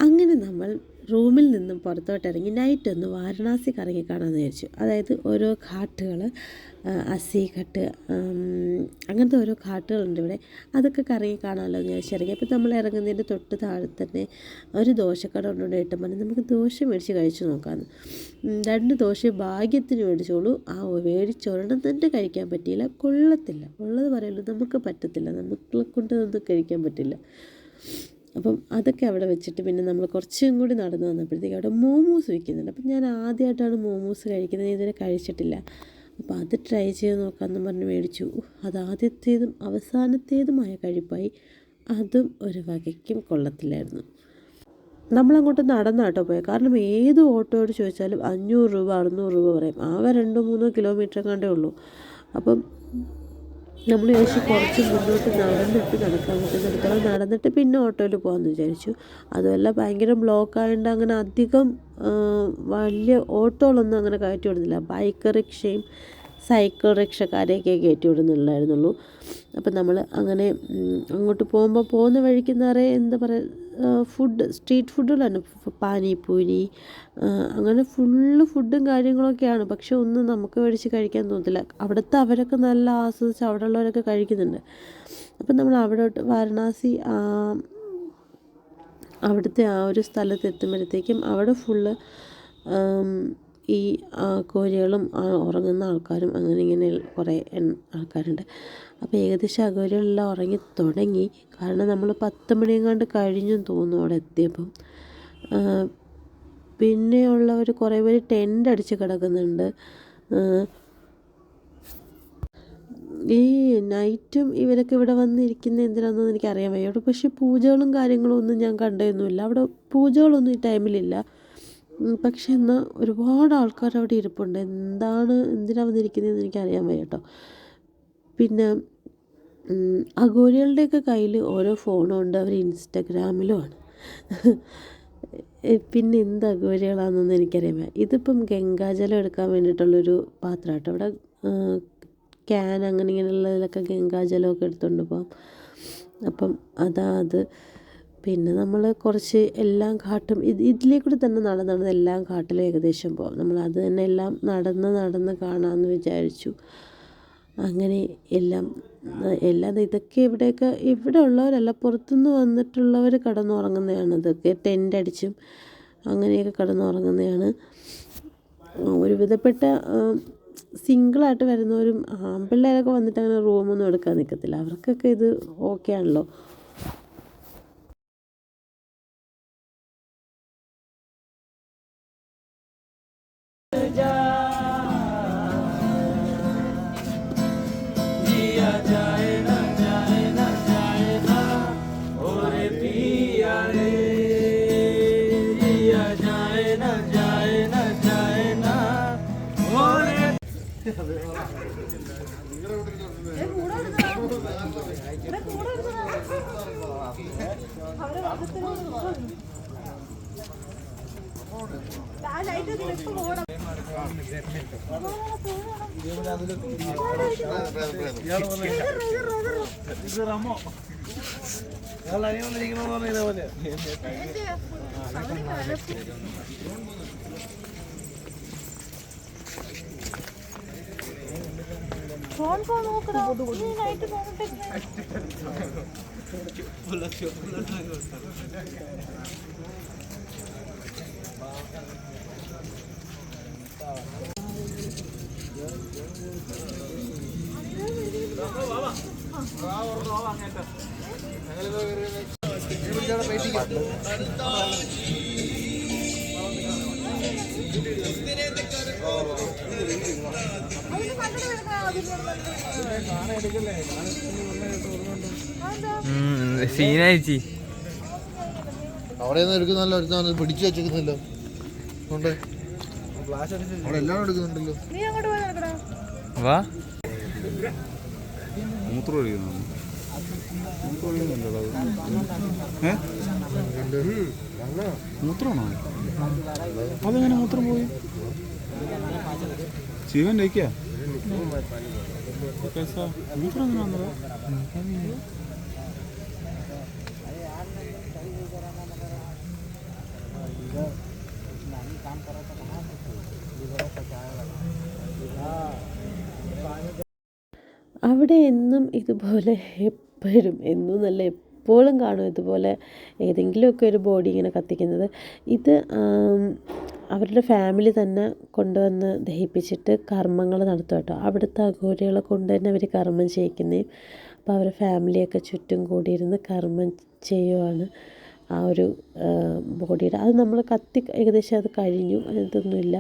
അങ്ങനെ നമ്മൾ റൂമിൽ നിന്നും പുറത്തോട്ടിറങ്ങി നൈറ്റ് ഒന്ന് വാരണാസി കറങ്ങി കാണാമെന്ന് വിചാരിച്ചു. അതായത് ഓരോ ഘാട്ടുകൾ, അസി ഘട്ട്, അങ്ങനത്തെ ഓരോ ഘാട്ടുകളുണ്ട് ഇവിടെ. അതൊക്കെ കറങ്ങി കാണാമല്ലോ എന്ന് വിചാരിച്ചിറങ്ങി. അപ്പോൾ നമ്മൾ ഇറങ്ങുന്നതിൻ്റെ തൊട്ട് താഴെ തന്നെ ഒരു ദോശക്കട കൊണ്ടുകൊണ്ട് ഏട്ടൻ പറഞ്ഞു നമുക്ക് ദോശ മേടിച്ച് കഴിച്ച് നോക്കാമെന്ന്. 2 ദോശ ഭാഗ്യത്തിന് മേടിച്ചോളൂ. മേടിച്ചൊരെണ്ണം തന്നെ കഴിക്കാൻ പറ്റിയില്ല. കൊള്ളത്തില്ല, ഉള്ളത് പറയുള്ളൂ, നമുക്ക് പറ്റത്തില്ല, നമ്മളെ കൊണ്ട് ഒന്നും കഴിക്കാൻ പറ്റില്ല. അപ്പം അതൊക്കെ അവിടെ വെച്ചിട്ട് പിന്നെ നമ്മൾ കുറച്ചും കൂടി നടന്നു വന്നപ്പോഴത്തേക്ക് അവിടെ മോമോസ് വിൽക്കുന്നുണ്ട്. അപ്പം ഞാൻ ആദ്യമായിട്ടാണ് മോമോസ് കഴിക്കുന്നത്, ഇതുവരെ കഴിച്ചിട്ടില്ല. അപ്പോൾ അത് ട്രൈ ചെയ്ത് നോക്കാമെന്ന് പറഞ്ഞ് മേടിച്ചു. അത് ആദ്യത്തേതും അവസാനത്തേതുമായ കഴിപ്പായി. അതും ഒരു വകയ്ക്കും കൊള്ളത്തില്ലായിരുന്നു. നമ്മളങ്ങോട്ട് നടന്നാട്ടോ പോയത്. കാരണം ഏത് ഓട്ടോയോട് ചോദിച്ചാലും 500 രൂപ 600 രൂപ പറയും. ആകെ 2-3 കിലോമീറ്റർ കണ്ടേ ഉള്ളൂ. അപ്പം നമ്മൾ വിചാരിച്ചു കുറച്ച് മുന്നോട്ട് നടക്കാൻ പറ്റുന്നിടത്തോളം നടന്നിട്ട് പിന്നെ ഓട്ടോയിൽ പോകാമെന്ന് വിചാരിച്ചു. അതുമല്ല ഭയങ്കര ബ്ലോക്ക് ആയതുകൊണ്ട് അങ്ങനെ അധികം വലിയ ഓട്ടോകളൊന്നും അങ്ങനെ കയറ്റി വിടുന്നില്ല. ബൈക്ക് റിക്ഷയും സൈക്കിൾ റിക്ഷക്കാരെയൊക്കെ കയറ്റി വിടുന്നുണ്ടായിരുന്നുള്ളൂ. അപ്പം നമ്മൾ അങ്ങനെ അങ്ങോട്ട് പോകുന്ന വഴിക്ക് നിറയെ എന്താ പറയുക സ്ട്രീറ്റ് ഫുഡുകളാണ്. പാനിപൂരി, അങ്ങനെ ഫുള്ള് ഫുഡും കാര്യങ്ങളൊക്കെയാണ്. പക്ഷെ ഒന്നും നമുക്ക് മേടിച്ച് കഴിക്കാൻ തോന്നത്തില്ല. അവിടുത്തെ അവരൊക്കെ നല്ല ആസ്വദിച്ച് അവിടെ ഉള്ളവരൊക്കെ കഴിക്കുന്നുണ്ട്. അപ്പം നമ്മൾ അവിടോട്ട് വാരണാസി അവിടുത്തെ ആ ഒരു സ്ഥലത്ത് എത്തുമ്പോഴത്തേക്കും അവിടെ ഫുള്ള് ഈ കോഴികളും ഉറങ്ങുന്ന ആൾക്കാരും അങ്ങനെ ഇങ്ങനെ കുറേ ആൾക്കാരുണ്ട്. അപ്പോൾ ഏകദേശം അഘോരികളെല്ലാം ഉറങ്ങി തുടങ്ങി. കാരണം നമ്മൾ 10 മണിയെങ്ങാണ്ട് കഴിഞ്ഞെന്ന് തോന്നുന്നു അവിടെ എത്തിയപ്പം. പിന്നെയുള്ളവർ കുറേ പേര് ടെൻ്റ് അടിച്ച് കിടക്കുന്നുണ്ട്. ഈ നൈറ്റും ഇവരൊക്കെ ഇവിടെ വന്നിരിക്കുന്നത് എന്തിനാണെന്നൊന്നും എനിക്കറിയാൻ വയ്യ. അവിടെ പക്ഷേ പൂജകളും കാര്യങ്ങളും ഒന്നും ഞാൻ കണ്ടതൊന്നുമില്ല. അവിടെ പൂജകളൊന്നും ഈ ടൈമിലില്ല. പക്ഷെ എന്നാൽ ഒരുപാട് ആൾക്കാർ അവിടെ ഇരിപ്പുണ്ട്. എന്തിനാണ് വന്നിരിക്കുന്നതെന്ന് എനിക്കറിയാൻ വയ്യ കേട്ടോ. പിന്നെ അഘോരികളുടെയൊക്കെ കയ്യിൽ ഓരോ ഫോണും ഉണ്ട്. അവർ ഇൻസ്റ്റഗ്രാമിലുമാണ്. പിന്നെ എന്ത് അഘോരികളാണെന്നൊന്നും എനിക്കറിയാൻ വയ്യ. ഇതിപ്പം ഗംഗാജലം എടുക്കാൻ വേണ്ടിയിട്ടുള്ളൊരു പാത്രം കേട്ടോ. അവിടെ ക്യാൻ അങ്ങനെ ഇങ്ങനെയുള്ളതിലൊക്കെ ഗംഗാജലമൊക്കെ എടുത്തുകൊണ്ട് പോകാം. അപ്പം അത് പിന്നെ നമ്മൾ കുറച്ച് എല്ലാം ഘാട്ടും ഇതിലേക്കൂടെ തന്നെ നടന്നത് എല്ലാം ഘാട്ടിലും ഏകദേശം പോകാം. നമ്മൾ അത് തന്നെ എല്ലാം നടന്ന് കാണാമെന്ന് വിചാരിച്ചു. അങ്ങനെ എല്ലാം ഇതൊക്കെ ഇവിടെ ഉള്ളവരല്ല, പുറത്തുനിന്ന് വന്നിട്ടുള്ളവർ കിടന്നുറങ്ങുന്നതാണ്. ഇതൊക്കെ ടെൻ്റ് അടിച്ചും അങ്ങനെയൊക്കെ കിടന്നുറങ്ങുന്നതാണ്. ഒരു വിധപ്പെട്ട സിംഗിളായിട്ട് വരുന്നവരും ആൺപിള്ളേരൊക്കെ വന്നിട്ട് അങ്ങനെ റൂമൊന്നും എടുക്കാൻ നിൽക്കത്തില്ല. അവർക്കൊക്കെ ഇത് ഓക്കെ ആണല്ലോ. ഫോൺ നോക്കടാ, നൈറ്റ് നോക്കട്ടെ. സീനായിച്ചി അവിടെ എടുക്കുന്നല്ലോ, അടുത്താണ് പിടിച്ചു വെച്ചേക്കുന്നല്ലോ. അവിടെ എല്ലാം എടുക്കുന്നുണ്ടല്ലോ. വാ മൂത്രം ഒഴിക്കുന്നു. മൂത്രമാണോ? അതെങ്ങനെ മൂത്രം പോയി? ശിവൻ കഴിക്കാ മൂത്രം എങ്ങനെ വന്നത്? അവിടെ എന്നും ഇതുപോലെ എപ്പോഴും എന്നും നല്ല എപ്പോഴും കാണും ഇതുപോലെ ഏതെങ്കിലുമൊക്കെ ഒരു ബോഡി ഇങ്ങനെ കത്തിക്കുന്നത്. ഇത് അവരുടെ ഫാമിലി തന്നെ കൊണ്ടുവന്ന് ദഹിപ്പിച്ചിട്ട് കർമ്മങ്ങൾ നടത്തും കേട്ടോ. അവിടുത്തെ അഘോരികളെ കൊണ്ട് തന്നെ അവർ കർമ്മം ചെയ്യിക്കുന്നേ. അപ്പോൾ അവർ ഫാമിലിയൊക്കെ ചുറ്റും കൂടിയിരുന്ന് കർമ്മം ചെയ്യുവാണ് ആ ഒരു ബോഡിയുടെ. അത് നമ്മൾ കത്തി ഏകദേശം അത് കഴിഞ്ഞു, ഇതൊന്നുമില്ല.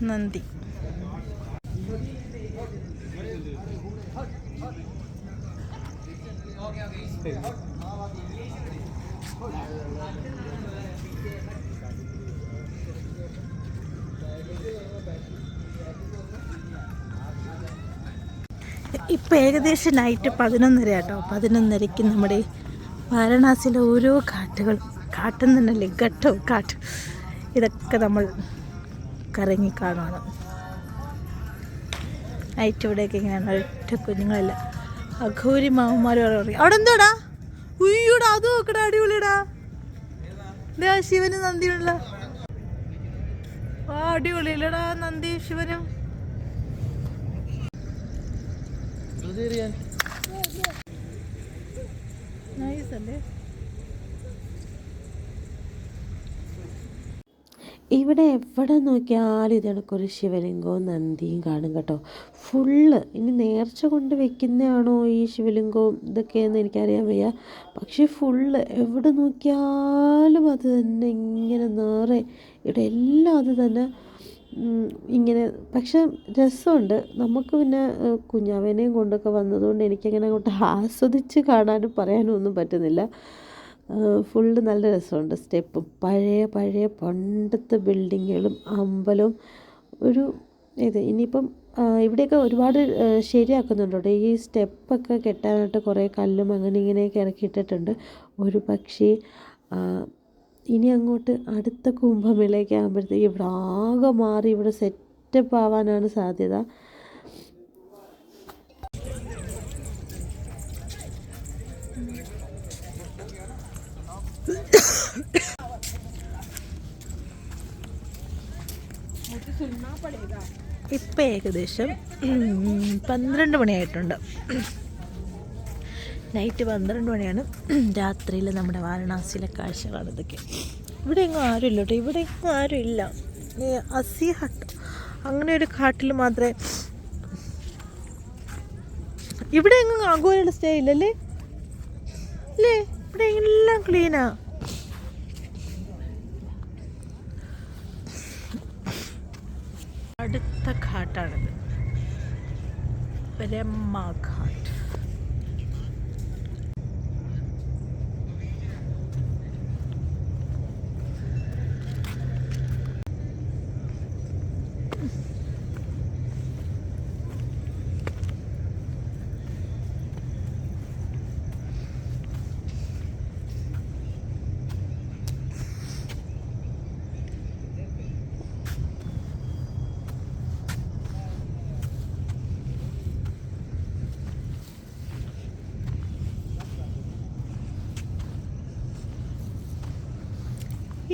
നന്ദി. ഇപ്പം ഏകദേശം നൈറ്റ് 11:30 കേട്ടോ. 11:30 നമ്മുടെ വാരണാസിയിലെ ഓരോ കാട്ടും തന്നെയല്ലേ, കാട്ട് ഇതൊക്കെ നമ്മൾ കറങ്ങി കാണുകയാണ്. നൈറ്റ് ഇവിടെയൊക്കെ ഇങ്ങനെയാണ്. ഒറ്റ കുഞ്ഞുങ്ങളല്ല, അഘോരി മാമന്മാർ പറയും. അവിടെ എന്തോടാ? ഉയ്യോടാ, അത് നോക്കടാ, അടിപൊളിയടാ. ഇതാ ശിവനും നന്ദിയുള്ള അടിപൊളിയല്ലടാ, നന്ദി ശിവനും. നൈസ് അല്ലേ? ഇവിടെ എവിടെ നോക്കിയാലും ഇത് കണക്കൊരു ശിവലിംഗവും നന്ദിയും കാണും കേട്ടോ. ഫുള്ള് ഇനി നേർച്ച കൊണ്ട് വെക്കുന്നതാണോ ഈ ശിവലിംഗവും ഇതൊക്കെയെന്ന് എനിക്കറിയാൻ വയ്യ. പക്ഷേ ഫുള്ള് എവിടെ നോക്കിയാലും അത് തന്നെ ഇങ്ങനെ നേറെ. ഇവിടെ എല്ലാം അത് തന്നെ ഇങ്ങനെ. പക്ഷെ രസമുണ്ട്. നമുക്ക് പിന്നെ കുഞ്ഞാവേനെയും കൊണ്ടൊക്കെ വന്നതുകൊണ്ട് എനിക്കങ്ങനെ അങ്ങോട്ട് ആസ്വദിച്ച് കാണാനും പറയാനും ഒന്നും പറ്റുന്നില്ല. ഫുള്ള് നല്ല രസമുണ്ട്. സ്റ്റെപ്പും പഴയ പണ്ടത്തെ ബിൽഡിങ്ങുകളും അമ്പലവും ഒരു ഇനിയിപ്പം ഇവിടെയൊക്കെ ഒരുപാട് ശരിയാക്കുന്നുണ്ട് കേട്ടോ. ഈ സ്റ്റെപ്പൊക്കെ കെട്ടാനായിട്ട് കുറേ കല്ലും അങ്ങനെ ഇങ്ങനെയൊക്കെ ഇറക്കിയിട്ടിട്ടുണ്ട്. ഒരു പക്ഷേ ഇനി അങ്ങോട്ട് അടുത്ത കുംഭമേളയൊക്കെ ആകുമ്പോഴത്തേക്ക് ഇവിടെ ആകെ മാറി ഇവിടെ സെറ്റപ്പ് ആവാനാണ് സാധ്യത. ഇപ്പം ഏകദേശം 12 മണിയായിട്ടുണ്ട്. നൈറ്റ് 12 മണിയാണ്. രാത്രിയിൽ നമ്മുടെ വാരണാസിയിലെ കാഴ്ചകളാണ് ഇതൊക്കെ. ഇവിടെ എങ്ങും ആരുമില്ല കേട്ടോ. ഇവിടെ എങ്ങും ആരുമില്ല. അസി ഹട്ട് അങ്ങനെ ഒരു കാട്ടിൽ മാത്രമേ ഇവിടെ എങ്ങും അഘോരിയുടെ സ്റ്റേ ഇല്ലല്ലേ അല്ലേ? ഇവിടെ എല്ലാം ക്ലീനാ. അടുത്ത ഘാട്ടാണിത്, ബ്രഹ്മ ഘാട്ട്.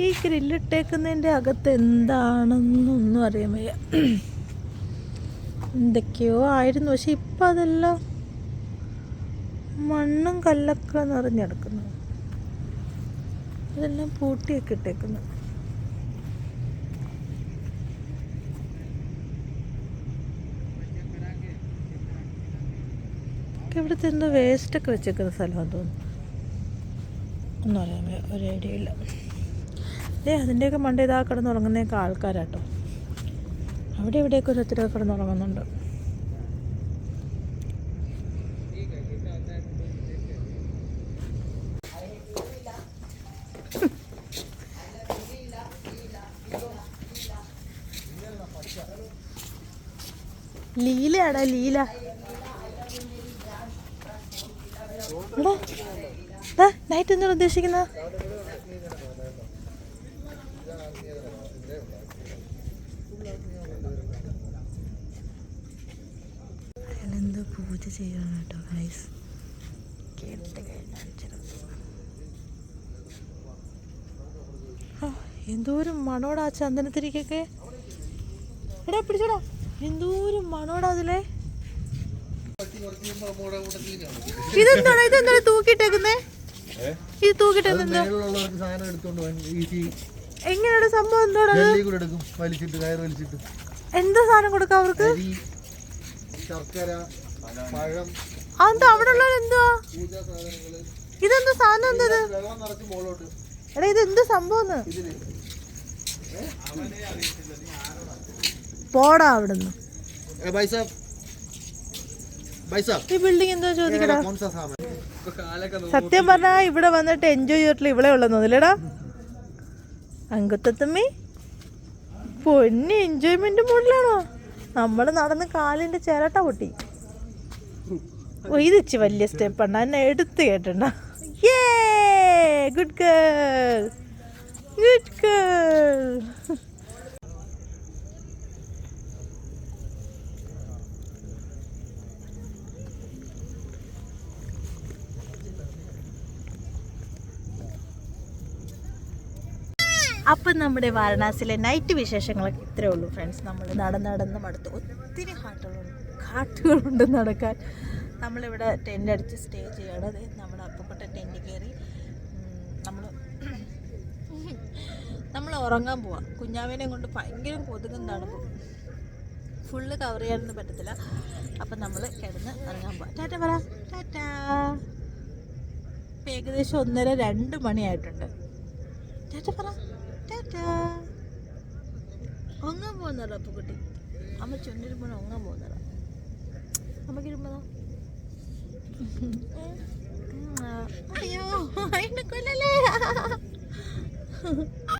ഈ ഗ്രില്ലിട്ടേക്കുന്നതിൻ്റെ അകത്ത് എന്താണെന്നൊന്നും അറിയാൻ വയ്യ. എന്തൊക്കെയോ ആയിരുന്നു. പക്ഷെ ഇപ്പം അതെല്ലാം മണ്ണും കല്ലൊക്കെ നിറഞ്ഞെടുക്കുന്നു. അതെല്ലാം പൂട്ടിയൊക്കെ ഇട്ടേക്കുന്നു. ഇവിടുത്തെ എന്തോ വേസ്റ്റൊക്കെ വെച്ചേക്കുന്ന സ്ഥലമാണെന്ന് തോന്നുന്നു. ഒന്നും അറിയാൻ വയ്യ, ഒരു ഐഡിയ ഇല്ല. അതിൻ്റെയൊക്കെ മണ്ട ഇതാ കിടന്നുറങ്ങുന്നതൊക്കെ ആൾക്കാരാട്ടോ. അവിടെ ഇവിടെയൊക്കെ ഓരോരുത്തരൊക്കെ കിടന്നുറങ്ങുന്നുണ്ട്. ലീലയാടാ, ലീല. നൈറ്റ് എന്താണ് ഉദ്ദേശിക്കുന്നത്? പൂജ ചെയ്യണം കേട്ടോ ഗൈസ്. കേട്ട് കഴിഞ്ഞാൽ എന്തോരം മണോടാ ചന്ദനത്തിരിക്കൊക്കെ. എടാ പിടിച്ചോടാ, എന്തോരം മണോടാ അതിലെ. ഇതെന്താണ് ഇതെന്താണ് തൂക്കിട്ടേക്കുന്നേ? ഇത് തൂക്കിട്ടേക്കുന്നെന്താ? സാധനം എടുത്തോണ്ട് ഈസി. എങ്ങനെയാണ് സംഭവം? എന്തോടാ എടുക്കും, വലിച്ചിട്ട് കയർ വലിച്ചിട്ട്. എന്താ സാധനം കൊടുക്കാം അവർക്ക്? ശർക്കര, പഴം, അതെന്താ അവിടെ ഉള്ളത്? എന്തുവാ ഇതെന്താ സാധനം? എന്താ ഇത്? വെള്ളം നിറച്ച് മുകളോട്ട്. എടാ ഇത് എന്ത് സംഭവം? പോടാ അവിടുന്ന്. ഈ ബിൽഡിംഗ് എന്താ ചോദിക്കടാ. സത്യം പറഞ്ഞാ ഇവിടെ വന്നിട്ട് എൻജോയ് ചെയ്തിട്ടില്ല ഇവിടെ ഉള്ളതെന്ന് തോന്നില്ലടാ അങ്കത്തമ്മി. പൊന്നെ എൻജോയ്മെന്റ് മൂഡിലാണോ? നമ്മള് നടന്ന് കാലിന്റെ ചിരട്ട പൊട്ടി. ഓ ഇത് ഇച്ചി വലിയ സ്റ്റെപ്പാണ്, എന്നെ എടുത്ത് കേട്ടണ്ട. Good girl, good girl. അപ്പം നമ്മുടെ വാരണാസിയിലെ നൈറ്റ് വിശേഷങ്ങളൊക്കെ ഇത്രയേ ഉള്ളൂ ഫ്രണ്ട്സ്. നമ്മൾ നടന്ന് മടുത്ത് ഒത്തിരി ഘാട്ടുകളുണ്ട് നടക്കാൻ. നമ്മളിവിടെ ടെൻ്റ് അടിച്ച് സ്റ്റേ ചെയ്യണം. അത് നമ്മുടെ അപ്പപ്പെട്ട ടെൻ്റ് കയറി നമ്മൾ ഉറങ്ങാൻ പോവാം. കുഞ്ഞാവിനെ കൊണ്ട് ഭയങ്കര കൊതുകും തണുപ്പും, ഫുള്ള് കവർ ചെയ്യാനൊന്നും പറ്റത്തില്ല. അപ്പം നമ്മൾ കിടന്ന് ഇറങ്ങാൻ പോവാം. ടാറ്റ പറ, ടാറ്റാ. ഇപ്പം ഏകദേശം 1:30-2 മണിയായിട്ടുണ്ട്. ടാറ്റ പറ, ടാറ്റാ. ഒങ്ങാൻ പോകുന്നതാ അപ്പുകുട്ടി. അമ്മ ചുണ്ടിരുമ്പോൾ ഒങ്ങാൻ പോകുന്നതാ. അമ്മക്കിരുമ്പതാ. അയ്യോ എന്നെ കൊല്ലല്ലേ.